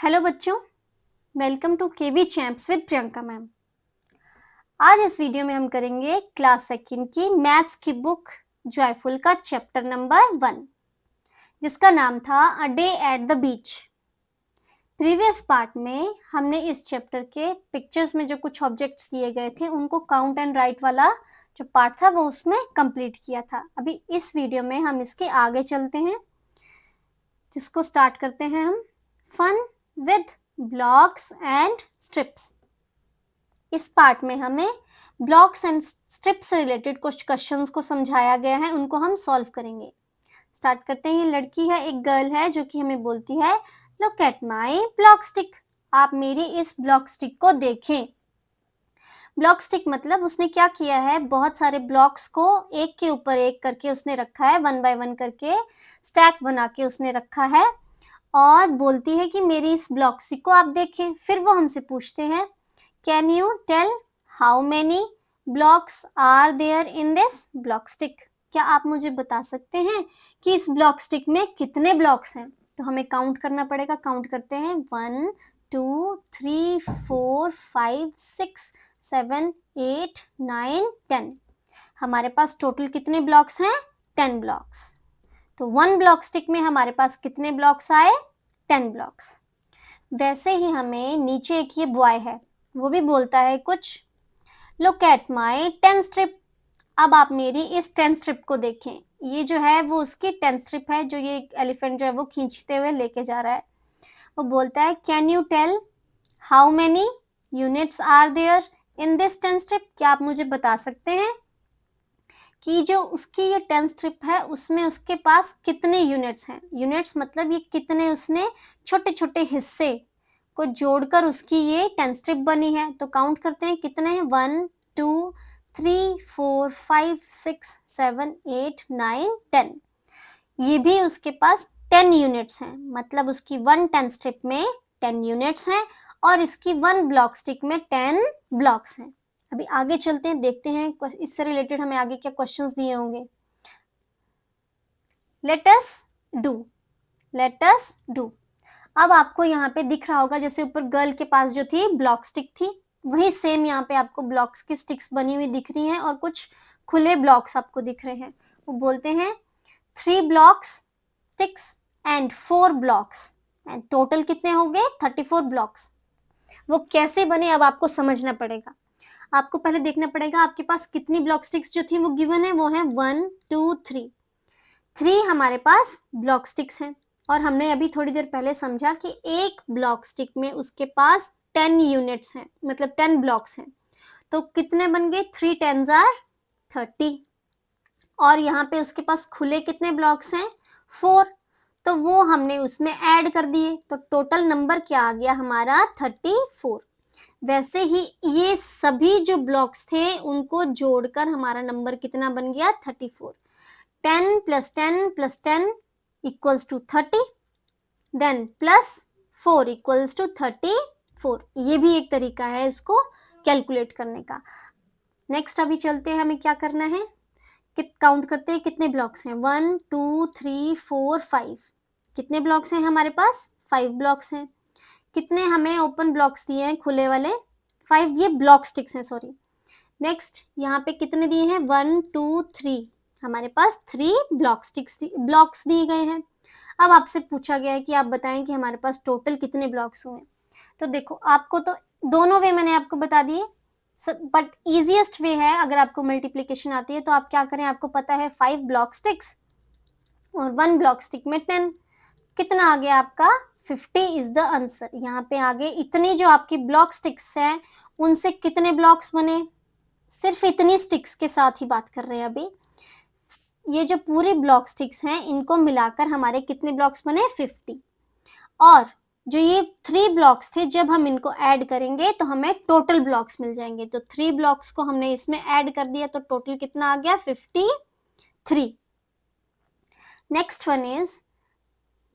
Hello बच्चों, welcome to KV Champs with Priyanka ma'am. आज इस वीडियो में हम करेंगे क्लास सेकंड की मैथ्स की बुक जॉयफुल का चैप्टर नंबर 1, जिसका नाम था a day at the beach. Previous part में हमने इस चैप्टर के पिक्चर्स में जो कुछ ऑब्जेक्ट्स दिए गए थे उनको काउंट एंड राइट वाला जो पार्ट था वो उसमें कंप्लीट किया था। अभी इस वीडियो में हम इसके आगे चलते हैं, जिसको स्टार्ट करते हैं हम fun with blocks and strips. इस पार्ट में हमें ब्लॉक्स एंड स्ट्रिप्स से रिलेटेड कुछ क्वेश्चंस को समझाया गया है, उनको हम सॉल्व करेंगे। स्टार्ट करते हैं। ये लड़की है, एक गर्ल है जो कि हमें बोलती है look at my block stick, आप मेरी इस ब्लॉक स्टिक को देखें। ब्लॉक स्टिक मतलब उसने क्या किया है, बहुत सारे ब्लॉक्स को एक के ऊपर एक करके उसने रखा है, 1 बाय 1 करके स्टैक बना के उसने रखा है और बोलती है कि मेरी इस ब्लॉक स्टिक को आप देखें। फिर वो हमसे पूछते हैं can you tell how many blocks are there in this block stick, क्या आप मुझे बता सकते हैं कि इस ब्लॉक स्टिक में कितने ब्लॉक्स हैं। तो हमें काउंट करना पड़ेगा। काउंट करते हैं 1 2 3 4 5 6 7 8 9 10। हमारे पास टोटल कितने ब्लॉक्स हैं, 10 ब्लॉक्स। तो 1 ब्लॉक स्टिक में हमारे पास कितने ब्लॉक्स आए, 10 ब्लॉक्स। वैसे ही हमें नीचे एक ये बॉय है, वो भी बोलता है कुछ लुक एट माई 10 स्ट्रिप, अब आप मेरी इस 10 स्ट्रिप को देखें। ये जो है वो उसकी 10 स्ट्रिप है, जो ये एलिफेंट जो है वो खींचते हुए लेके जा रहा है। वो बोलता है can you tell how many units are there in this 10 strip, क्या आप मुझे बता सकते हैं कि जो उसकी ये 10 स्ट्रिप है उसमें उसके पास कितने यूनिट्स हैं। यूनिट्स मतलब ये कितने उसने छोटे छोटे हिस्से को जोड़कर उसकी ये 10 स्ट्रिप बनी है। तो काउंट करते हैं कितने हैं, 1 2 3 4 5 6 7 8 9 10। ये भी उसके पास 10 यूनिट्स हैं, मतलब उसकी 1 10 स्ट्रिप में 10 यूनिट्स हैं और इसकी 1 ब्लॉक स्टिक में 10 ब्लॉक्स हैं। अभी आगे चलते हैं, देखते हैं इससे रिलेटेड हमें आगे क्या क्वेश्चंस दिए होंगे। Let us do. अब आपको यहाँ पे दिख रहा होगा जैसे ऊपर गर्ल के पास जो थी ब्लॉक स्टिक थी, वही सेम यहाँ पे आपको ब्लॉक्स की स्टिक्स बनी हुई दिख रही हैं और कुछ खुले ब्लॉक्स आपको दिख रहे हैं। वो बोलते हैं 3 blocks sticks and 4 blocks, and total कितने हो गए, 34 ब्लॉक्स। वो कैसे बने अब आपको समझना पड़ेगा। आपको पहले देखना पड़ेगा आपके पास कितनी ब्लॉक स्टिक्स जो थी वो गिवन है, वो है 1 2 3। 3 हमारे पास ब्लॉक स्टिक्स हैं और हमने अभी थोड़ी देर पहले समझा कि एक ब्लॉक स्टिक में उसके पास 10 यूनिट्स हैं, मतलब 10 ब्लॉक्स हैं। तो कितने बन गए, 3 10s आर 30 और यहाँ पे उसके पास खुले कितने ब्लॉक्स हैं, 4। तो वो हमने उसमें ऐड कर दिए, तो टोटल नंबर क्या आ गया हमारा, 34। वैसे ही ये सभी जो ब्लॉक्स थे उनको जोड़कर हमारा नंबर कितना बन गया, 34। 10 + 10 + 10 = 30, देन +4 = 34। ये भी एक तरीका है इसको कैलकुलेट करने का। नेक्स्ट अभी चलते हैं, हमें क्या करना है, काउंट करते हैं कितने ब्लॉक्स हैं, 1 2 3 4 5। कितने ब्लॉक्स हैं हमारे पास, 5 ब्लॉक्स हैं। कितने हमें ओपन ब्लॉक्स दिए हैं, खुले वाले 5, ये ब्लॉक स्टिक्स हैं, सॉरी। नेक्स्ट यहाँ पे कितने दिए हैं, 1 2 3, हमारे पास 3 ब्लॉक्स दिए गए हैं। अब आपसे पूछा गया है कि आप बताएं कि हमारे पास टोटल कितने ब्लॉक्स हुए। तो देखो आपको तो दोनों वे मैंने आपको बता दिए, बट इजीएस्ट वे है, अगर आपको मल्टीप्लिकेशन आती है तो आप क्या करें, आपको पता है 5 ब्लॉक स्टिक्स और 1 ब्लॉक स्टिक में 10, कितना आ गया आपका, 50 इज द आंसर। यहाँ पे आगे इतनी जो आपकी ब्लॉक स्टिक्स हैं उनसे कितने ब्लॉक्स बने, सिर्फ इतनी स्टिक्स के साथ ही बात कर रहे हैं अभी। ये जो पूरी ब्लॉक स्टिक्स हैं इनको मिलाकर हमारे कितने ब्लॉक्स बने, 50। और जो ये 3 ब्लॉक्स थे जब हम इनको ऐड करेंगे तो हमें टोटल ब्लॉक्स मिल जाएंगे। तो 3 ब्लॉक्स को हमने इसमें ऐड कर दिया तो टोटल कितना आ गया, 53। Next one is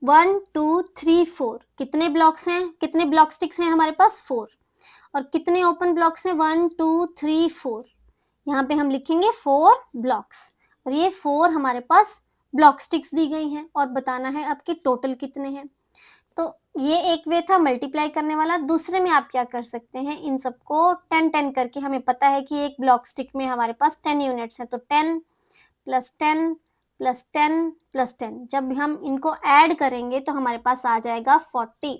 1 2 3 4। कितने ब्लॉक्स हैं, कितने ब्लॉक स्टिक्स हैं हमारे पास, 4। और कितने ओपन ब्लॉक्स हैं, 1 2 3 4। यहाँ पे हम लिखेंगे 4 ब्लॉक्स और ये 4 हमारे पास ब्लॉक स्टिक्स दी गई हैं और बताना है आपके टोटल कितने हैं। तो ये एक वे था मल्टीप्लाई करने वाला। दूसरे में आप क्या कर सकते हैं, इन सबको 10 करके, हमें पता है कि एक ब्लॉक स्टिक में हमारे पास 10 यूनिट्स हैं, तो 10 प्लस 10 प्लस 10 प्लस 10, जब हम इनको ऐड करेंगे तो हमारे पास आ जाएगा 40।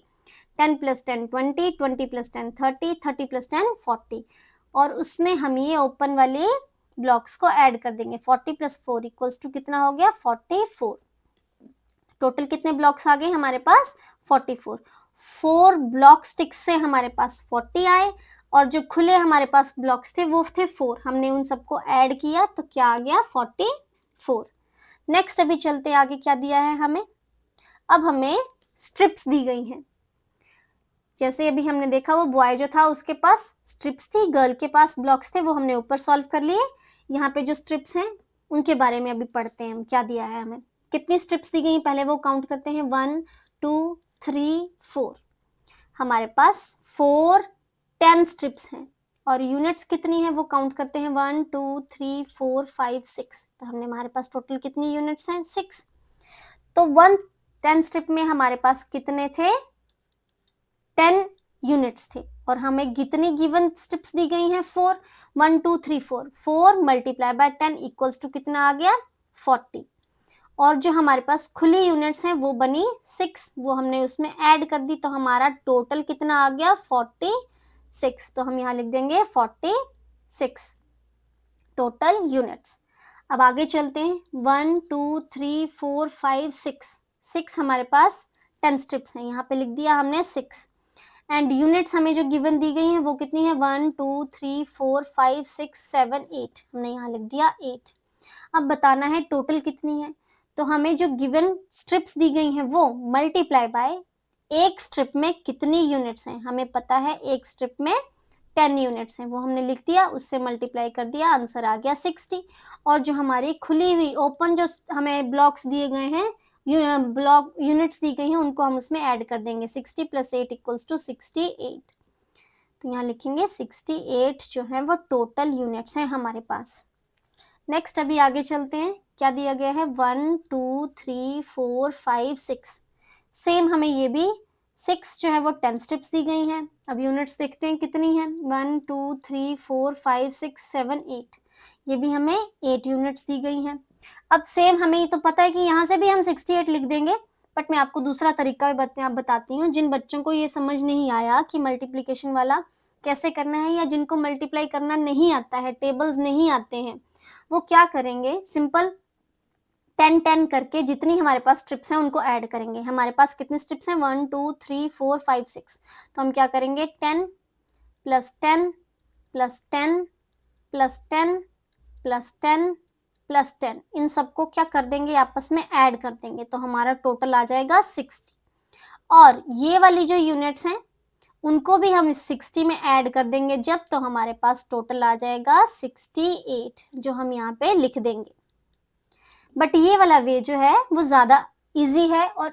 10 प्लस 10 20, 20 प्लस 10 30, 30 प्लस 10 40, और उसमें हम ये ओपन वाले ब्लॉक्स को ऐड कर देंगे। 40 प्लस 4 इक्वल्स टू कितना हो गया, 44। टोटल कितने ब्लॉक्स आ गए हमारे पास, 44। 4 ब्लॉक स्टिक्स से हमारे पास 40 आए, और जो खुले हमारे पास ब्लॉक्स थे वो थे 4, हमने उन सबको ऐड किया तो क्या आ गया, 44। नेक्स्ट अभी चलते आगे, क्या दिया है हमें, अब हमें स्ट्रिप्स दी गई हैं। जैसे अभी हमने देखा वो बॉय जो था उसके पास स्ट्रिप्स थी, गर्ल के पास ब्लॉक्स थे, वो हमने ऊपर सॉल्व कर लिए। यहाँ पे जो स्ट्रिप्स हैं उनके बारे में अभी पढ़ते हैं हम, क्या दिया है हमें, कितनी स्ट्रिप्स दी गई पहले वो काउंट करते हैं, 1 2 3 4, हमारे पास 4 10 स्ट्रिप्स हैं, और यूनिट्स कितनी है वो काउंट करते हैं, 1 2 3 4 5 6, तो हमने हमारे पास टोटल कितनी यूनिट्स हैं, 6। तो 1 10 स्ट्रिप में हमारे पास कितने थे, 10 यूनिट्स थे, और हमें कितनी गिवन स्ट्रिप्स दी गई हैं, 4। 1 2 3 4, 4 मल्टीप्लाई बाय 10 इक्वल्स टू कितना आ गया, 40, और जो हमारे पास खुली यूनिट्स हैं वो बनी 6, वो हमने उसमें ऐड कर दी, तो हमारा टोटल कितना आ गया, 46, तो हम यहाँ लिख देंगे 46 टोटल यूनिट्स। अब आगे चलते हैं, 1 2 3 4 5 6 हमारे पास 10 स्ट्रिप्स हैं, यहाँ पे लिख दिया हमने 6, एंड यूनिट्स हमें जो गिवन दी गई हैं वो कितनी है, 1 2 3 4 5 6 7 8, हमने यहाँ लिख दिया 8। अब बताना है टोटल कितनी है, तो हमें जो गिवन स्ट्रिप्स दी गई हैं वो मल्टीप्लाई बाय एक स्ट्रिप में कितनी यूनिट्स हैं, हमें पता है एक स्ट्रिप में 10 यूनिट्स हैं, वो हमने लिख दिया, उससे मल्टीप्लाई कर दिया, आंसर आ गया 60। और जो हमारी खुली हुई ओपन जो हमें ब्लॉक्स दिए गए हैं, ब्लॉक यूनिट्स दी गई हैं, उनको हम उसमें ऐड कर देंगे, 60 प्लस 8 इक्वल्स टू 68, तो यहाँ लिखेंगे 68 जो है वो टोटल यूनिट्स हैं हमारे पास। नेक्स्ट अभी आगे चलते हैं, क्या दिया गया है, 1 2 3 4 5 6, सेम हमें ये भी 6 जो है वो 10 स्ट्रिप्स दी गई हैं। अब यूनिट्स देखते हैं कितनी हैं, 1 2 3 4 5 6 7 8, ये भी हमें 8 यूनिट्स दी गई हैं। अब सेम हमें ये तो पता है कि यहाँ से भी हम 68 लिख देंगे, बट मैं आपको दूसरा तरीका भी बताती हूँ। जिन बच्चों को ये समझ नहीं आया कि मल्टीप्लिकेशन वाला कैसे करना है, या जिनको मल्टीप्लाई करना नहीं आता है, टेबल्स नहीं आते हैं, वो क्या करेंगे, सिंपल 10 10 करके जितनी हमारे पास स्ट्रिप्स हैं उनको ऐड करेंगे। हमारे पास कितनी स्ट्रिप्स हैं, 1 2 3 4 5 6, तो हम क्या करेंगे, 10 plus 10 plus 10 plus 10 plus 10 plus 10, इन सबको क्या कर देंगे, आपस में ऐड कर देंगे, तो हमारा टोटल आ जाएगा 60। और ये वाली जो यूनिट्स हैं उनको भी हम इस 60 में ऐड कर देंगे जब, तो हमारे पास टोटल आ जाएगा 68, जो हम यहाँ पे लिख देंगे। बट ये वाला वे जो है वो ज़्यादा इजी है और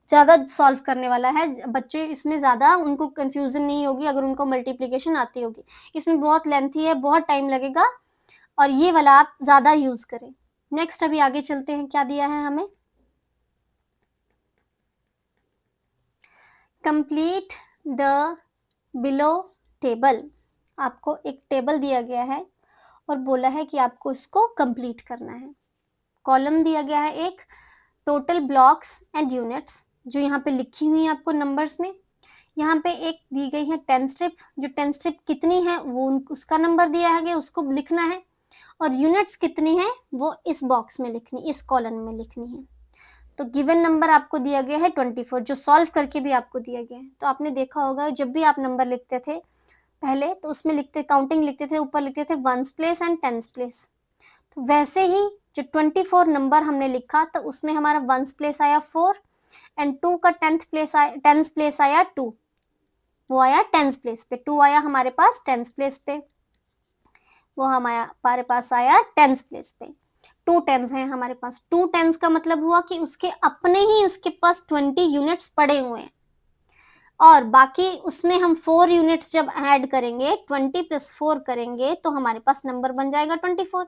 ज़्यादा सॉल्व करने वाला है, बच्चे इसमें ज़्यादा उनको कंफ्यूजन नहीं होगी अगर उनको मल्टीप्लिकेशन आती होगी। इसमें बहुत लेंथी है, बहुत टाइम लगेगा, और ये वाला आप ज़्यादा यूज़ करें। नेक्स्ट अभी आगे चलते हैं, क्या दिया है हमें, कंप्लीट द बिलो टेबल, आपको एक टेबल दिया गया है और बोला है कि आपको इसको कंप्लीट करना है। कॉलम दिया गया है एक, टोटल ब्लॉक्स एंड यूनिट्स जो यहाँ पे लिखी हुई है आपको नंबर्स में। यहाँ पे एक दी गई है 10 स्ट्रिप, जो 10 स्ट्रिप कितनी है वो उसका नंबर दिया है, उसको लिखना है, और यूनिट्स कितनी है वो इस बॉक्स में लिखनी, इस कॉलम में लिखनी है। तो गिवन नंबर आपको दिया गया है 24, जो सॉल्व करके भी आपको दिया गया है। तो आपने देखा होगा जब भी आप नंबर लिखते थे पहले, तो उसमें लिखते काउंटिंग लिखते थे, ऊपर लिखते थे 1s place and 10s place. तो वैसे ही जो 24 नंबर हमने लिखा तो उसमें हमारा 1s प्लेस आया 4, एंड 2 का 10s प्लेस आया 2, वो आया 10s प्लेस पे, 2 आया हमारे पास 10s प्लेस पे, वो हमारे पास आया 10s प्लेस पे। 2 10s हैं हमारे पास, 2 10s का मतलब हुआ कि उसके अपने ही उसके पास 20 यूनिट्स पड़े हुए हैं, और बाकी उसमें हम 4 यूनिट्स जब ऐड करेंगे, 20 प्लस 4 करेंगे, तो हमारे पास नंबर बन जाएगा 24।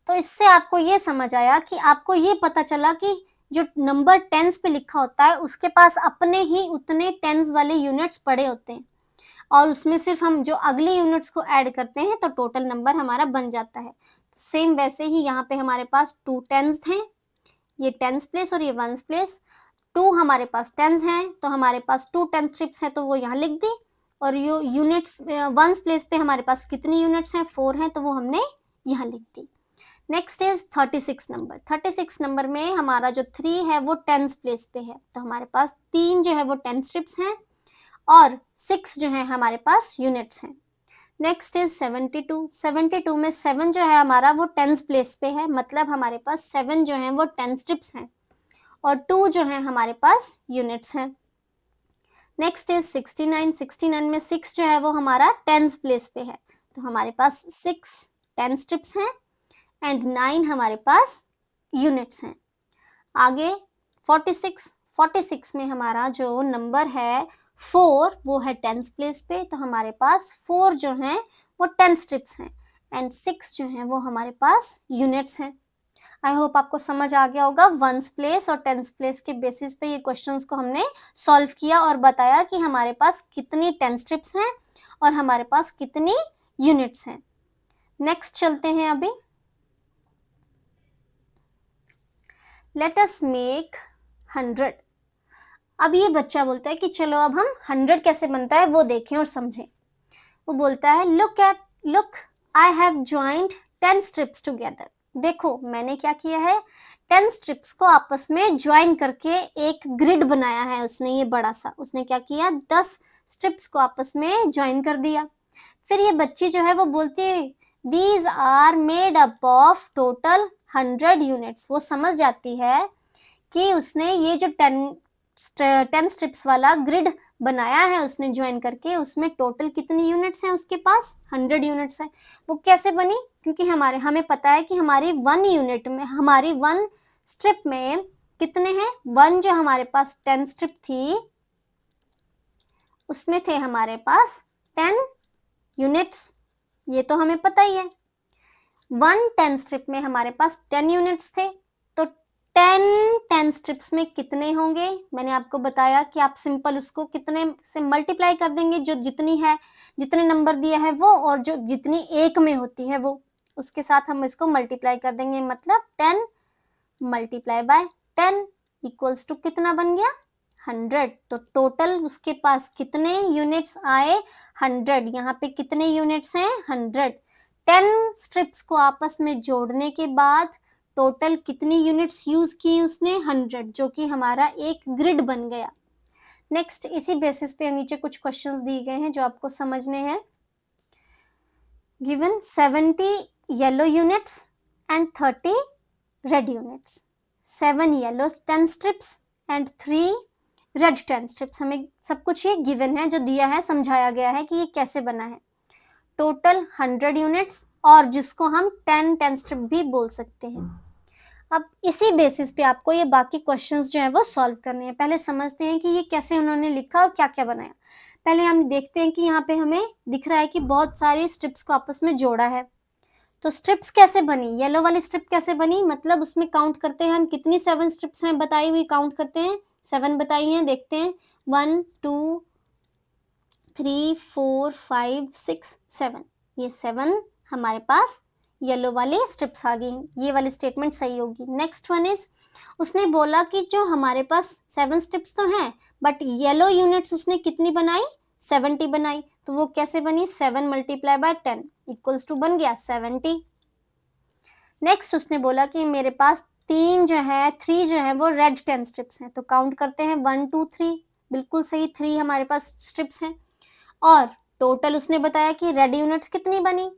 तो इससे आपको ये समझ आया कि आपको ये पता चला कि जो नंबर टेंस पे लिखा होता है उसके पास अपने ही उतने टेंस वाले यूनिट्स पड़े होते हैं, और उसमें सिर्फ हम जो अगले यूनिट्स को ऐड करते हैं तो टोटल नंबर हमारा बन जाता है। तो सेम वैसे ही यहाँ पे हमारे पास 2 टेंस हैं, ये टेंस प्लेस और ये वंस प्लेस। 2 हमारे पास टेंस हैं तो हमारे पास 2 टेंस स्ट्रिप्स हैं तो वो यहाँ लिख दी, और ये यूनिट्स वंस प्लेस पे हमारे पास कितनी यूनिट्स हैं, 4 हैं, तो वो हमने यहाँ लिख दी। Next is 36 number. 36 नंबर में हमारा जो 3 है वो टेंस प्लेस पे है, तो हमारे पास 3 जो है वो टेंस स्ट्रिप्स हैं और 6 जो है हमारे पास यूनिट्स हैं। Next is 72। 72 में 7 जो है हमारा वो टेंस प्लेस पे है, मतलब हमारे पास 7 जो है वो टेंस स्ट्रिप्स हैं और 2 जो है हमारे पास यूनिट्स हैं। Next is 69। 69 में 6 जो है वो हमारा टेंस प्लेस पे है, तो हमारे पास 6 टेंस स्ट्रिप्स हैं एंड 9 हमारे पास यूनिट्स हैं। आगे 46। 46 में हमारा जो नंबर है 4 वो है टेंस प्लेस पे, तो हमारे पास 4 जो हैं वो टेंस स्ट्रिप्स हैं एंड 6 जो हैं वो हमारे पास यूनिट्स हैं। आई होप आपको समझ आ गया होगा। वंस प्लेस और टेंस प्लेस के बेसिस पे ये क्वेश्चंस को हमने सॉल्व किया और बताया कि हमारे पास कितनी टेंस स्ट्रिप्स हैं और हमारे पास कितनी यूनिट्स हैं। नेक्स्ट चलते हैं अभी। Let us make 100। अब ये बच्चा बोलता है कि चलो अब हम 100 कैसे बनता है वो देखें और समझें। वो बोलता है look I have joined 10 strips together. देखो मैंने क्या किया है, 10 स्ट्रिप्स को आपस में ज्वाइन करके एक ग्रिड बनाया है उसने, ये बड़ा सा। उसने क्या किया, 10 स्ट्रिप्स को आपस में ज्वाइन कर दिया। फिर ये बच्ची जो है वो बोलती है these are made up of total 100 units. वो समझ जाती है कि उसने ये जो 10 स्ट्रिप्स वाला ग्रिड बनाया है उसने ज्वाइन करके, उसमें टोटल कितनी यूनिट्स हैं उसके पास, 100 यूनिट्स हैं। वो कैसे बनी, क्योंकि हमें पता है कि हमारी 1 यूनिट में, हमारी 1 स्ट्रिप में कितने हैं, 1 जो हमारे पास 10 स्ट्रिप थी उसमें थे हमारे पास 10 यूनिट्स, ये तो हमें पता ही है। 1 10 स्ट्रिप में हमारे पास 10 यूनिट्स थे, तो 10 स्ट्रिप्स में कितने होंगे, मैंने आपको बताया कि आप सिंपल उसको कितने से मल्टीप्लाई कर देंगे, जो जितनी है, जितने नंबर दिया है वो, और जो जितनी एक में होती है वो, उसके साथ हम इसको मल्टीप्लाई कर देंगे। मतलब 10 मल्टीप्लाई बाय 10 इक्वल्स टू कितना बन गया, 100। तो टोटल उसके पास कितने यूनिट्स आए, 100। यहाँ पे कितने यूनिट्स हैं, 100। 10 स्ट्रिप्स को आपस में जोड़ने के बाद टोटल कितनी यूनिट्स यूज की उसने, 100, जो कि हमारा एक ग्रिड बन गया। नेक्स्ट इसी बेसिस पे नीचे कुछ क्वेश्चंस दिए गए हैं जो आपको समझने हैं। Given 70 yellow units and 30 red units, 7 yellow 10 strips and 3 red 10 strips. हमें सब कुछ ये गिवन है, जो दिया है, समझाया गया है कि ये कैसे बना है। टोटल 100 यूनिट्स, और जिसको हम 10 स्ट्रिप भी बोल सकते हैं। अब इसी बेसिस पे आपको ये बाकी क्वेश्चंस जो है वो सॉल्व करने हैं। पहले समझते हैं कि ये कैसे उन्होंने लिखा और क्या क्या बनाया। पहले हम देखते हैं कि यहाँ पे हमें दिख रहा है कि बहुत सारी स्ट्रिप्स को आपस में जोड़ा है। तो स्ट्रिप्स कैसे बनी, येलो वाली स्ट्रिप कैसे बनी, मतलब उसमें काउंट करते हैं हम कितनी 7 स्ट्रिप्स हैं बताई हुई, काउंट करते हैं, 7 बताई हैं, देखते हैं 1 2 3 4 5 6 7, ये 7 हमारे पास येलो वाली स्ट्रिप्स आ गई। ये वाली स्टेटमेंट सही होगी। नेक्स्ट वन इज, उसने बोला कि जो हमारे पास 7 स्ट्रिप्स तो हैं बट येलो यूनिट्स उसने कितनी बनाई, 70 बनाई। तो वो कैसे बनी, 7 मल्टीप्लाई बाय 10 इक्वल्स टू बन गया 70। नेक्स्ट उसने बोला कि मेरे पास 3 जो है 3 जो है वो रेड 10 स्ट्रिप्स हैं, तो काउंट करते हैं 1 2 3, बिल्कुल सही, 3 हमारे पास स्ट्रिप्स हैं। और टोटल उसने बताया कि रेड यूनिट्स कितनी बनी,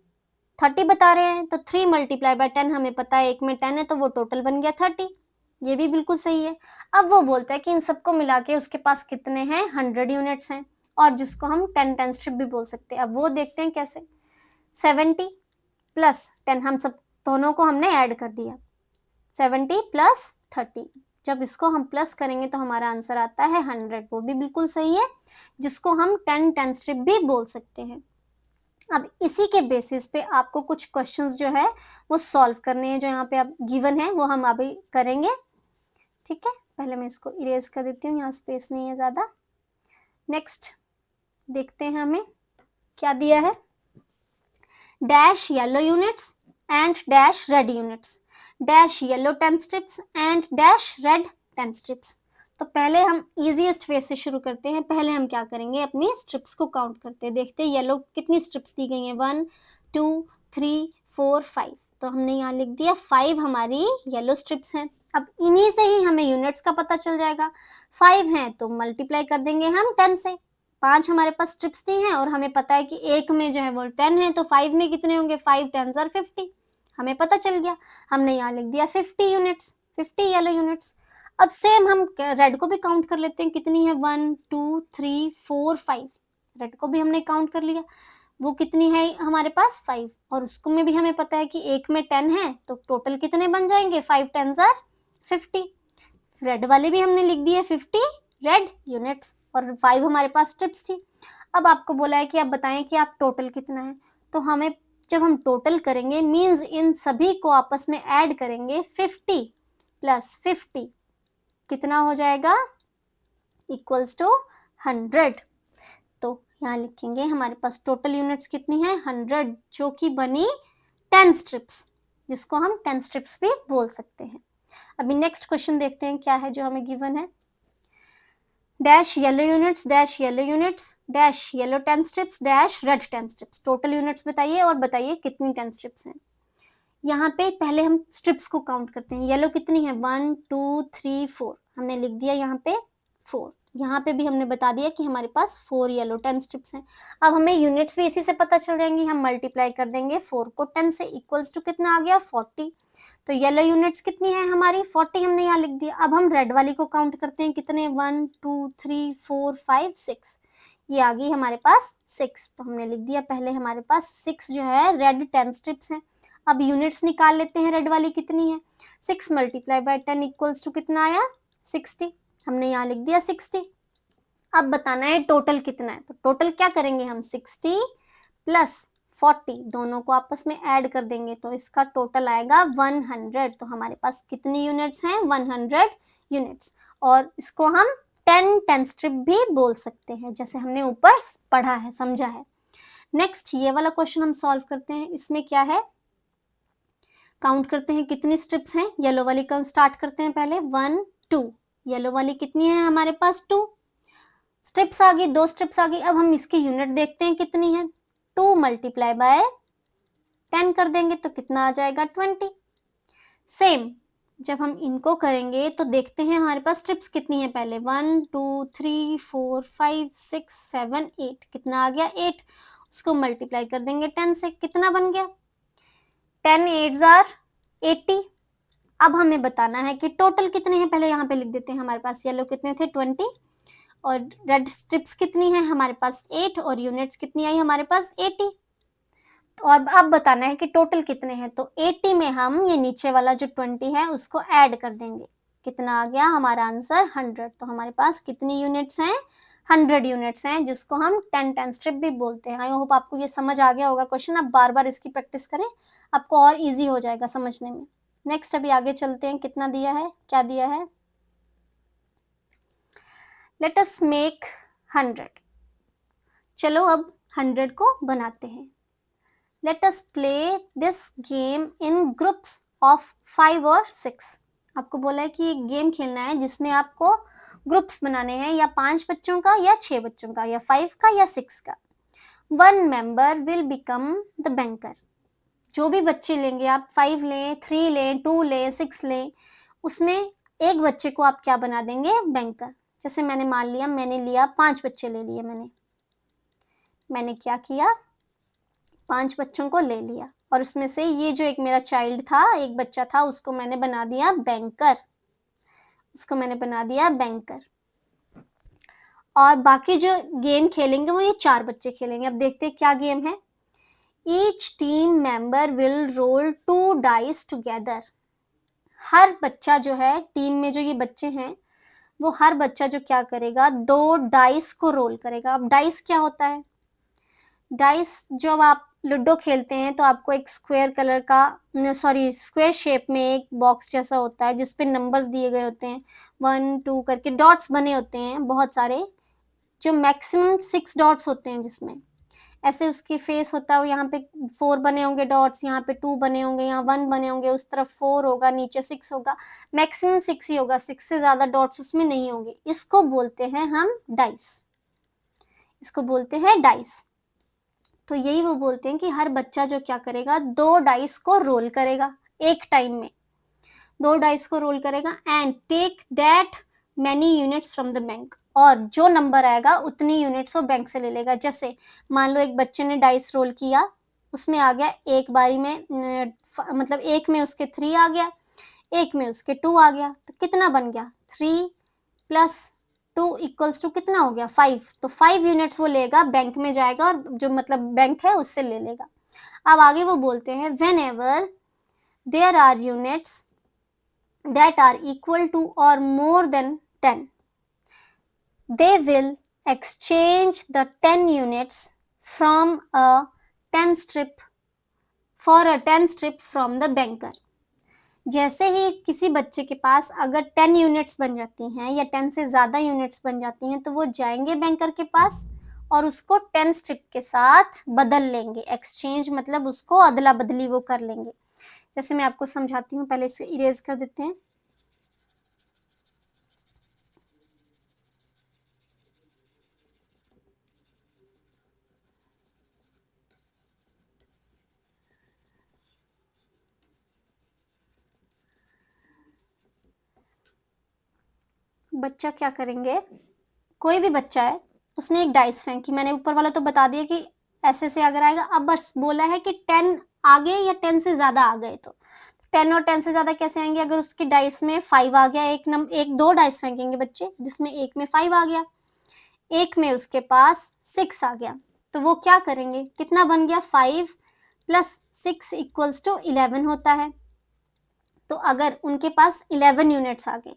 30 बता रहे हैं, तो 3 मल्टीप्लाई बाय 10 हमें पता है, एक में 10 है तो वो टोटल बन गया 30, ये भी बिल्कुल सही है। अब वो बोलता है कि इन सबको मिला के उसके पास कितने हैं, 100 यूनिट्स हैं, और जिसको हम 10 स्ट्रिप भी बोल सकते हैं। अब वो देखते हैं कैसे, 70 प्लस 10, हम सब दोनों को हमने ऐड कर दिया, 70 प्लस 30, जब इसको हम प्लस करेंगे तो हमारा आंसर आता है 100, वो भी बिल्कुल सही है, जिसको हम 10 स्ट्रिप भी बोल सकते हैं। अब इसी के बेसिस पे आपको कुछ क्वेश्चंस जो है वो सॉल्व करने हैं, जो यहाँ पे आप गिवन है वो हम अभी करेंगे। ठीक है, पहले मैं इसको इरेज कर देती हूँ, यहाँ स्पेस नहीं है ज़्यादा। नेक्स्ट देखते हैं हमें क्या दिया है, dash yellow units and dash red units, dash yellow 10 strips and dash red 10 strips. तो पहले हम इजीएस्ट वे से शुरू करते हैं। पहले हम क्या करेंगे, अपनी स्ट्रिप्स को काउंट करते हैं, देखते हैं येलो कितनी स्ट्रिप्स दी गई हैं, 1 2 3 4 5। तो हमने यहाँ लिख दिया 5 हमारी येलो स्ट्रिप्स हैं। अब इन्हीं से ही हमें यूनिट्स का पता चल जाएगा। 5 हैं तो मल्टीप्लाई कर देंगे हम 10 से। 5 हमारे पास स्ट्रिप्स दी हैं और हमें पता है कि एक में जो है वो 10 है, तो 5 में कितने होंगे, 5 10s are 50। हमें पता चल गया, हमने यहाँ लिख दिया 50 यूनिट्स, 50 येलो यूनिट्स। अब सेम हम रेड को भी काउंट कर लेते हैं, कितनी है, 1 2 3 4 5। रेड को भी हमने काउंट कर लिया, वो कितनी है हमारे पास 5, और उसको में भी हमें पता है कि एक में 10 है, तो टोटल कितने बन जाएंगे, 5 10s are 50। रेड वाले भी हमने लिख दिए 50 रेड यूनिट्स, और 5 हमारे पास स्ट्रिप्स थी। अब आपको बोला है कि आप बताएं कि आप टोटल कितना है। तो हमें जब हम टोटल करेंगे मींस इन सभी को आपस में ऐड करेंगे, 50 प्लस 50 कितना हो जाएगा, इक्वल्स टू 100। तो यहाँ लिखेंगे हमारे पास टोटल यूनिट्स कितनी है, 100, जो कि बनी 10 स्ट्रिप्स, जिसको हम 10 स्ट्रिप्स भी बोल सकते हैं। अभी नेक्स्ट क्वेश्चन देखते हैं क्या है जो हमें गिवन है, dash yellow units dash yellow units dash yellow 10 strips dash red 10 strips. Total units बताइए और बताइए कितनी 10 स्ट्रिप्स हैं। यहाँ पे पहले हम स्ट्रिप्स को काउंट करते हैं, येलो कितनी है, 1 2 3 4, हमने लिख दिया यहाँ पे 4। यहाँ पे भी हमने बता दिया कि हमारे पास 4 येलो 10 स्ट्रिप्स हैं। अब हमें यूनिट्स भी इसी से पता चल जाएंगी, हम मल्टीप्लाई कर देंगे 4 को 10 से, इक्वल्स टू कितना आ गया, 40। तो येलो यूनिट्स कितनी है हमारी, 40 हमने यहाँ लिख दिया। अब हम रेड वाली को काउंट करते हैं, कितने, 1 2 3 4 5 6, ये आ गई हमारे पास 6। तो हमने लिख दिया पहले हमारे पास 6 जो है रेड 10 स्ट्रिप्स हैं। अब यूनिट्स निकाल लेते हैं, रेड वाली कितनी है, 6 मल्टीप्लाई बाय 10 इक्वल्स टू कितना आया, 60। हमने यहाँ लिख दिया 60। अब बताना है टोटल कितना है, तो टोटल क्या करेंगे हम, 60 प्लस 40 दोनों को आपस में ऐड कर देंगे, तो इसका टोटल आएगा 100। तो हमारे पास कितनी यूनिट्स हैं, 100 यूनिट्स। और इसको हम 10 स्ट्रिप भी बोल सकते हैं, जैसे हमने ऊपर पढ़ा है, समझा है। नेक्स्ट ये वाला क्वेश्चन हम सॉल्व करते हैं। इसमें क्या है, काउंट करते हैं कितनी स्ट्रिप्स हैं। येलो वाली का स्टार्ट करते हैं पहले, 1 2, येलो वाली कितनी है हमारे पास, 2 स्ट्रिप्स आ गई, 2 स्ट्रिप्स आ गई। अब हम इसकी यूनिट देखते हैं कितनी है, 2 मल्टीप्लाई बाय 10 कर देंगे तो कितना आ जाएगा, 20। सेम जब हम इनको करेंगे तो देखते हैं हमारे पास स्ट्रिप्स कितनी है, पहले 1 2 3 4 5 6 7 8, कितना आ गया, 8। उसको मल्टीप्लाई कर देंगे 10 से, कितना बन गया, 10 8s are 80। अब हमें बताना है कि टोटल कितने हैं, पहले यहाँ पे लिख देते हैं, हमारे पास येलो कितने थे, 20, और रेड स्ट्रिप्स कितनी है हमारे पास 8, और यूनिट्स कितनी आई हमारे पास 80। तो अब बताना है कि टोटल कितने हैं, तो 80 में हम ये नीचे वाला जो 20 है उसको ऐड कर देंगे, कितना आ गया हमारा आंसर, 100। तो हमारे पास कितनी यूनिट्स हैं, 100 यूनिट्स हैं, जिसको हम 10 स्ट्रिप भी बोलते हैं। आई होप आपको ये समझ आ गया होगा क्वेश्चन। आप बार बार इसकी प्रैक्टिस करें, आपको और इजी हो जाएगा समझने में। नेक्स्ट अभी आगे चलते हैं, कितना दिया है, क्या दिया है, लेट अस मेक 100। चलो अब 100 को बनाते हैं। Let us play this game in groups of 5 और 6। आपको बोला है कि एक गेम खेलना है जिसमें आपको ग्रुप्स बनाने हैं, या 5 बच्चों का, या 6 बच्चों का, या 5 का, या 6 का। 1 member will become the banker. जो भी बच्चे लेंगे आप, 5 लें, 3 लें, 2 लें, 6 लें, उसमें एक बच्चे को आप क्या बना देंगे, बैंकर। जैसे मैंने मान लिया, मैंने लिया 5 बच्चे ले लिए, मैंने क्या किया, 5 बच्चों को ले लिया, और उसमें से ये जो एक मेरा चाइल्ड था, एक बच्चा था, उसको मैंने बना दिया बैंकर, और बाकी जो गेम खेलेंगे वो ये 4 बच्चे खेलेंगे। अब देखते हैं क्या गेम है। Each team member will roll 2 dice together। हर बच्चा जो है, टीम में जो ये बच्चे हैं, वो हर बच्चा जो क्या करेगा, 2 डाइस को रोल करेगा। अब डाइस क्या होता है, डाइस जब आप लूडो खेलते हैं तो आपको एक स्क्वायर कलर का स्क्वायर शेप में एक बॉक्स जैसा होता है जिस पे नंबर्स दिए गए होते हैं, 1 2 करके डॉट्स बने होते हैं बहुत सारे, जो मैक्सिमम 6 डॉट्स होते हैं जिसमें ऐसे उसकी फेस होता है, यहाँ पे 4 बने होंगे डॉट्स, यहाँ पे 2 बने होंगे, यहाँ 1 बने होंगे, उस तरफ 4 होगा, नीचे 6 होगा, मैक्सिमम 6 ही होगा, 6 से ज्यादा डॉट्स उसमें नहीं होंगे। इसको बोलते हैं हम डाइस, इसको बोलते हैं डाइस। तो यही वो बोलते हैं कि हर बच्चा जो क्या करेगा, 2 डाइस को रोल करेगा एक टाइम में, 2 डाइस को रोल करेगा and take that many units from the bank, और जो नंबर आएगा उतनी यूनिट्स वो बैंक से ले लेगा। जैसे मान लो एक बच्चे ने डाइस रोल किया, उसमें आ गया एक बारी में मतलब एक में उसके 3 आ गया, एक में उसके 2 आ गया, तो कितना बन गया, 3 प्लस 2 इक्वल्स टू कितना हो गया, 5। तो 5 यूनिट्स वो लेगा, बैंक में जाएगा और जो मतलब बैंक है उससे ले लेगा। अब आगे वो बोलते हैं whenever there are units that are equal to or more than 10, they will exchange the 10 units from a 10 strip for a 10 strip from the banker। जैसे ही किसी बच्चे के पास अगर 10 यूनिट्स बन जाती हैं या 10 से ज़्यादा यूनिट्स बन जाती हैं तो वो जाएंगे बैंकर के पास और उसको 10 स्ट्रिप के साथ बदल लेंगे। एक्सचेंज मतलब उसको अदला बदली वो कर लेंगे। जैसे मैं आपको समझाती हूँ, पहले इसे इरेज कर देते हैं। बच्चा क्या करेंगे, कोई भी बच्चा है, उसने एक डाइस फेंकी, मैंने ऊपर वाला तो बता दिया कि ऐसे से अगर आएगा, अब बस बोला है कि 10 आ गए या 10 से ज्यादा आ गए, तो 10 और 10 से ज्यादा कैसे आएंगे, अगर उसकी डाइस में 5 आ गया, एक 2 डाइस फेंकेंगे बच्चे जिसमें एक में 5 आ गया, एक में उसके पास 6 आ गया, तो वो क्या करेंगे, कितना बन गया, 5 प्लस 6 इक्वल्स टू 11 होता है। तो अगर उनके पास 11 यूनिट्स आ गए,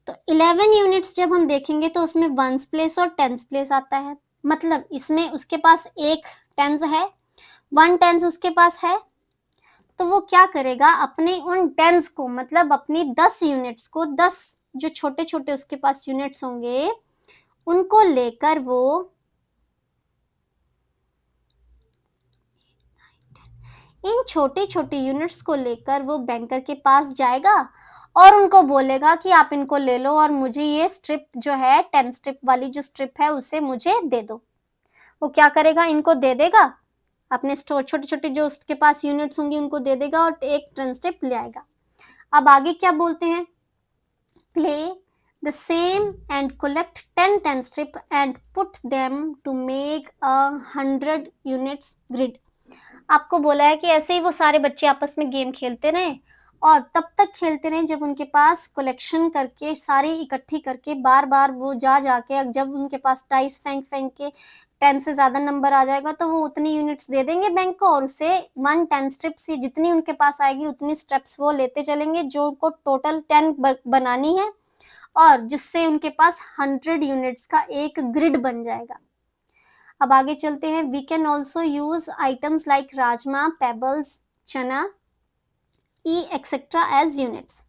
तो 11 यूनिट्स जब हम देखेंगे तो उसमें वंस प्लेस और टेंस प्लेस आता है, मतलब इसमें उसके पास एक टेंस है, 1 टेंस उसके पास है, तो वो क्या करेगा, अपने उन टेंस को मतलब अपनी 10 यूनिट्स को, 10 जो छोटे छोटे उसके पास यूनिट्स होंगे उनको लेकर वो इन छोटी छोटी यूनिट्स को लेकर वो बैंकर के पास जाएगा और उनको बोलेगा कि आप इनको ले लो और मुझे ये स्ट्रिप जो है 10 स्ट्रिप वाली जो स्ट्रिप है उसे मुझे दे दो। वो क्या करेगा, इनको दे देगा, अपने छोटे छोटे जो उसके पास यूनिट्स होंगी उनको दे देगा और एक 10 स्ट्रिप ले आएगा। अब आगे क्या बोलते हैं, play the same and collect 10 strip and put them to make 100 units grid. आपको बोला है कि ऐसे ही वो सारे बच्चे आपस में गेम खेलते रहे और तब तक खेलते रहे जब उनके पास कलेक्शन करके सारी इकट्ठी करके बार बार वो जा जाके, जब उनके पास डाइस फेंक फेंक के 10 से ज्यादा नंबर आ जाएगा तो वो उतनी यूनिट्स दे देंगे बैंक को और उसे 10 स्ट्रिप्स जितनी उनके पास आएगी उतनी स्टेप्स वो लेते चलेंगे जो उनको टोटल 10 बनानी है और जिससे उनके पास 100 यूनिट्स का एक ग्रिड बन जाएगा। अब आगे चलते हैं, we can also use items like rajma, pebbles, chana, E etcetera as units.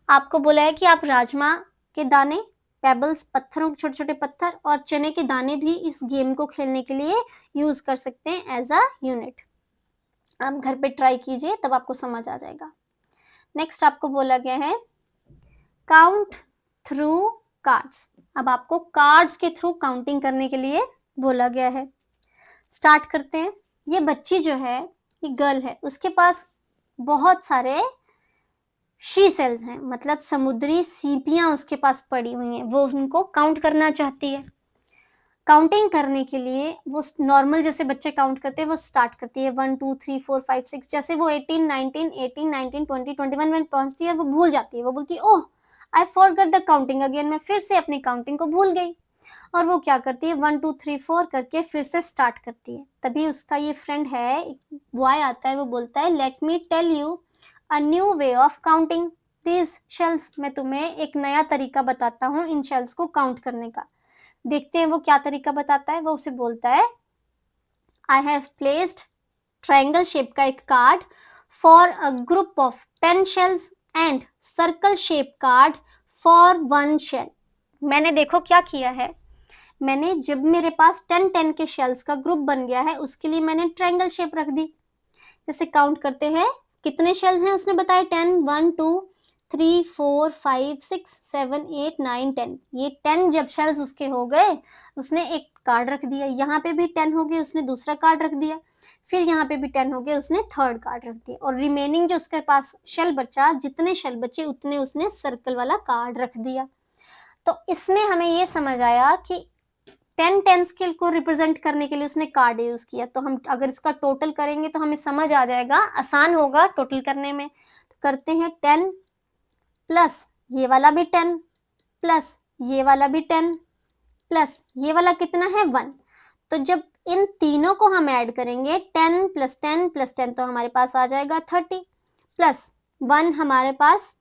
आपको बोला है कि आप राजमा के दाने, पेबल्स पत्थरों, छोटे छोटे पत्थर और चने के दाने भी इस गेम को खेलने के लिए यूज कर सकते हैं एज अ यूनिट। आप घर पे ट्राई कीजिए तब आपको समझ आ जाएगा। नेक्स्ट आपको बोला गया है काउंट थ्रू कार्ड्स। अब आपको कार्ड्स के थ्रू काउंटिंग करने के लिए बोला गया है। स्टार्ट करते हैं। ये बच्ची जो है, ये गर्ल है, उसके पास बहुत सारे शी सेल्स हैं, मतलब समुद्री सीपियां उसके पास पड़ी हुई हैं, वो उनको काउंट करना चाहती है। काउंटिंग करने के लिए वो नॉर्मल जैसे बच्चे काउंट करते हैं वो स्टार्ट करती है 1 2 3 4 5 6, जैसे वो 18 19 20 21 में पहुंचती है वो भूल जाती है, वो बोलती है oh I forgot the counting again, मैं फिर से अपनी काउंटिंग को भूल गई। और वो क्या करती है 1 2 3 4 करके फिर से स्टार्ट करती है। तभी उसका ये फ्रेंड है, एक बॉय आता है, वो बोलता है let me tell you a new way of counting this shells. मैं तुम्हें एक नया तरीका बताता हूँ इन शेल्स को काउंट करने का। देखते हैं वो क्या तरीका बताता है। वो उसे बोलता है I have placed triangle shape का एक card for a group of 10 shells and circle shape card for 1 shell. मैंने देखो क्या किया है, मैंने जब मेरे पास 10 के शेल्स का ग्रुप बन गया है उसके लिए मैंने ट्रायंगल शेप रख दी। जैसे काउंट करते हैं कितने शेल्स हैं उसने बताया 10, 1 2 3 4 5 6 7 8 9 10। ये 10 जब शेल्स उसके हो गए उसने एक कार्ड रख दिया, यहाँ पे भी 10 हो गए उसने दूसरा कार्ड रख दिया, फिर यहाँ पे भी 10 हो गए उसने थर्ड कार्ड रख दिया, और रिमेनिंग जो उसके पास शेल बचा, जितने शेल बचे उतने उसने सर्कल वाला कार्ड रख दिया। तो इसमें हमें ये समझ आया कि 10 स्केल को रिप्रेजेंट करने के लिए उसने कार्ड यूज किया। तो हम अगर इसका टोटल करेंगे तो हमें समझ आ जाएगा, आसान होगा टोटल करने में। तो करते हैं 10 प्लस ये वाला भी 10 प्लस ये वाला भी 10 प्लस ये वाला कितना है 1। तो जब इन तीनों को हम ऐड करेंगे 10 प्लस 10 प्लस 10 तो हमारे पास आ जाएगा 30 प्लस 1 हमारे पास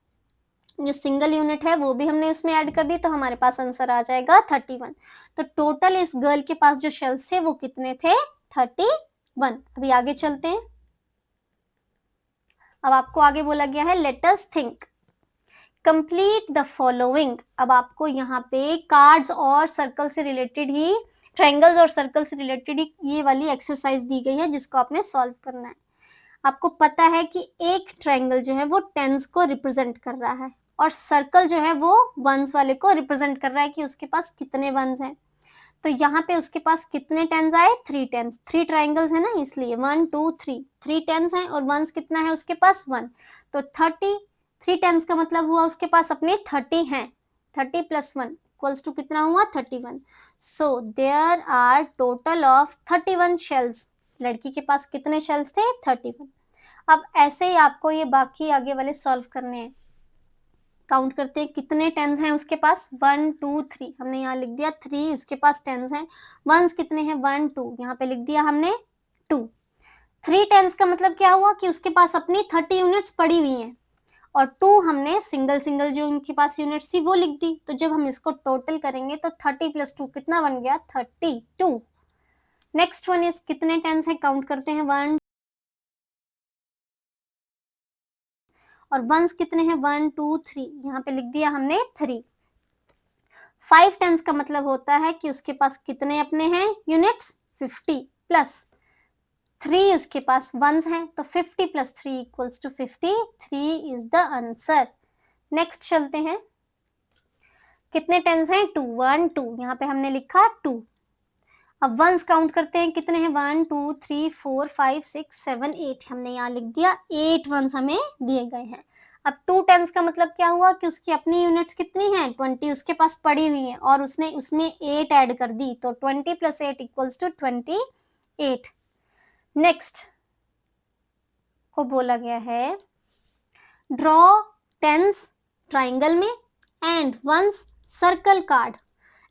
जो सिंगल यूनिट है वो भी हमने उसमें ऐड कर दी, तो हमारे पास आंसर आ जाएगा 31। तो टोटल इस गर्ल के पास जो शेल्स थे वो कितने थे 31। अभी आगे चलते हैं। अब आपको आगे बोला गया है let us think complete the following. अब आपको यहाँ पे कार्ड्स और सर्कल से रिलेटेड ही, ट्रायंगल्स और सर्कल से रिलेटेड ही ये वाली एक्सरसाइज दी गई है जिसको आपने सॉल्व करना है। आपको पता है कि एक ट्रायंगल जो है वो टेंस को रिप्रेजेंट कर रहा है और सर्कल जो है वो वंस वाले को रिप्रेजेंट कर रहा है कि उसके पास कितने वंस हैं। तो यहाँ पे उसके पास कितने टेंस आए 3 टेंस, 3 ट्रायंगल्स है ना इसलिए 1 2 3 3 टेंस हैं और वंस कितना है उसके पास 1। तो 3 टेंस का मतलब हुआ उसके पास अपने 30 हैं। 30 प्लस 1 इक्वल्स टू कितना हुआ 31। So there are total of 31 shells. लड़की के पास कितने शेल्स थे 31। अब ऐसे ही आपको ये बाकी आगे वाले सॉल्व करने हैं। काउंट करते हैं कितने टेंस हैं उसके पास 1 2 3, हमने यहाँ लिख दिया 3, उसके पास टेंस हैं। वंस कितने हैं 1 2, यहाँ पे लिख दिया हमने 2। 3 टेंस का मतलब क्या हुआ कि उसके पास अपनी 30 यूनिट्स पड़ी हुई हैं और 2 हमने सिंगल सिंगल जो उनके पास यूनिट्स थी वो लिख दी। तो जब हम इसको टोटल करेंगे तो 30 प्लस 2 कितना बन गया 32। नेक्स्ट वन इज कितने टेंस है काउंट करते हैं 1 और वंस कितने हैं 1 2 3, यहाँ पे लिख दिया हमने 3। 5 टेंस का मतलब होता है कि उसके पास कितने अपने हैं यूनिट्स 50 प्लस 3 उसके पास वंस हैं, तो 50 plus 3 equals to 53 is the answer. Next चलते हैं। कितने टेंस हैं 2 1 2, यहाँ पे हमने लिखा 2। अब वंस काउंट करते हैं कितने हैं 1 2 3 4 5 6 7 8, हमने यहाँ लिख दिया 8 वंस हमें दिए गए हैं। अब 2 टेंस का मतलब क्या हुआ कि उसकी अपनी यूनिट्स कितनी हैं 20 उसके पास पड़ी हुई हैं और उसने उसमें 8 ऐड कर दी, तो 20 प्लस 8 इक्वल्स टू 28। नेक्स्ट को बोला गया है ड्रॉ टेंस ट्राइंगल में and ones circle card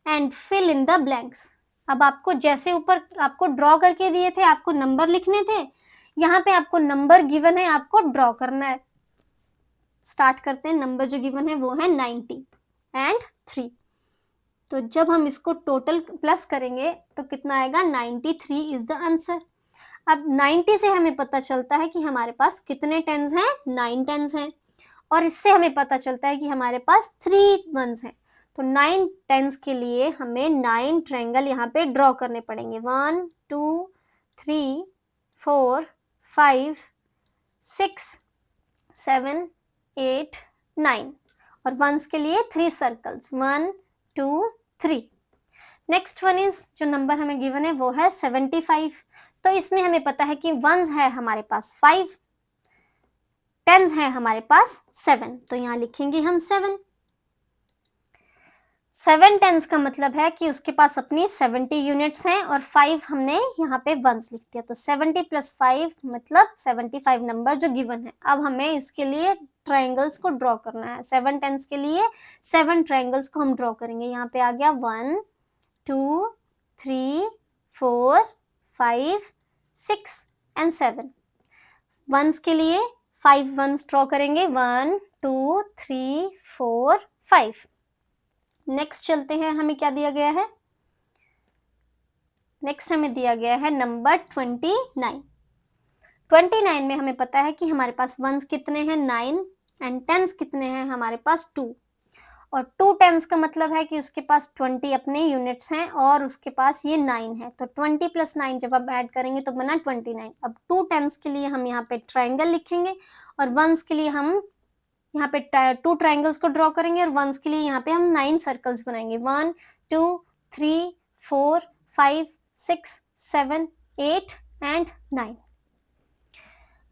and fill in the blanks. अब आपको जैसे ऊपर आपको ड्रॉ करके दिए थे, आपको नंबर लिखने थे, यहाँ पे आपको नंबर गिवन है, आपको ड्रॉ करना है। स्टार्ट करते हैं। नंबर जो गिवन है वो है 90 एंड 3। तो जब हम इसको टोटल प्लस करेंगे तो कितना आएगा 93 इज द आंसर। अब 90 से हमें पता चलता है कि हमारे पास कितने टेंस हैं 9 टेंस हैं, और इससे हमें पता चलता है कि हमारे पास 3 वंस हैं। तो 9 टेंस के लिए हमें 9 ट्रायंगल यहाँ पे ड्रॉ करने पड़ेंगे 1 2 3 4 5 6 7 8 9, और वंस के लिए 3 सर्कल्स 1 2 3। नेक्स्ट वन इज जो नंबर हमें गिवन है वो है 75। तो इसमें हमें पता है कि वंस है हमारे पास 5, टेंस है हमारे पास 7, तो यहाँ लिखेंगे हम 7। 7 टेंस का मतलब है कि उसके पास अपनी 70 यूनिट्स हैं और 5 हमने यहाँ पे वंस लिख दिया, तो 70 प्लस 5 मतलब 75 नंबर जो गिवन है। अब हमें इसके लिए ट्रायंगल्स को ड्रॉ करना है। 7 टेंस के लिए 7 ट्रायंगल्स को हम ड्रॉ करेंगे। यहाँ पे आ गया 1 2 3 4 5 6 एंड 7। वंस के लिए 5 वंस ड्रॉ करेंगे 1 2 3 4 5। नेक्स्ट चलते हैं। हमें क्या दिया गया है, नेक्स्ट हमें दिया गया है नंबर 29। 29 में हमें पता है कि हमारे पास वंस कितने हैं 9 एंड टेंस कितने हैं हमारे पास 2 और 2 टेंस का मतलब है कि उसके पास 20 अपने यूनिट्स हैं और उसके पास ये 9 है, तो 20 प्लस 9 जब आप ऐड करेंगे तो बना 29। अब 2 टेंस के लिए हम यहाँ पे ट्राइंगल लिखेंगे और वंस के लिए हम यहाँ पे 2 ट्राइंगल्स को ड्रॉ करेंगे और वंस के लिए यहाँ पे हम 9 सर्कल्स बनाएंगे 1 2 3 4 5 6 7 8 एंड 9।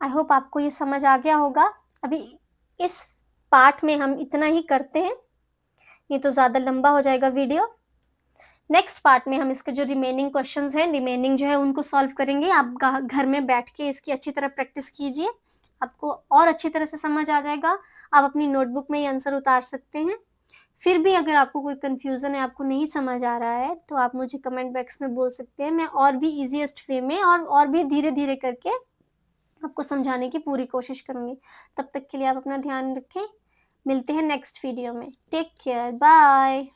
आई होप आपको ये समझ आ गया होगा। अभी इस पार्ट में हम इतना ही करते हैं, ये तो ज़्यादा लंबा हो जाएगा वीडियो। नेक्स्ट पार्ट में हम इसके जो रिमेनिंग क्वेश्चंस हैं, रिमेनिंग जो है उनको सॉल्व करेंगे। आप घर में बैठ के इसकी अच्छी तरह प्रैक्टिस कीजिए, आपको और अच्छी तरह से समझ आ जाएगा। आप अपनी नोटबुक में ये आंसर उतार सकते हैं। फिर भी अगर आपको कोई कन्फ्यूज़न है, आपको नहीं समझ आ रहा है, तो आप मुझे कमेंट बॉक्स में बोल सकते हैं। मैं और भी ईज़ीएस्ट वे में और भी धीरे-धीरे करके आपको समझाने की पूरी कोशिश करूँगी। तब तक के लिए आप अपना ध्यान रखें। मिलते हैं नेक्स्ट वीडियो में। Take care, bye.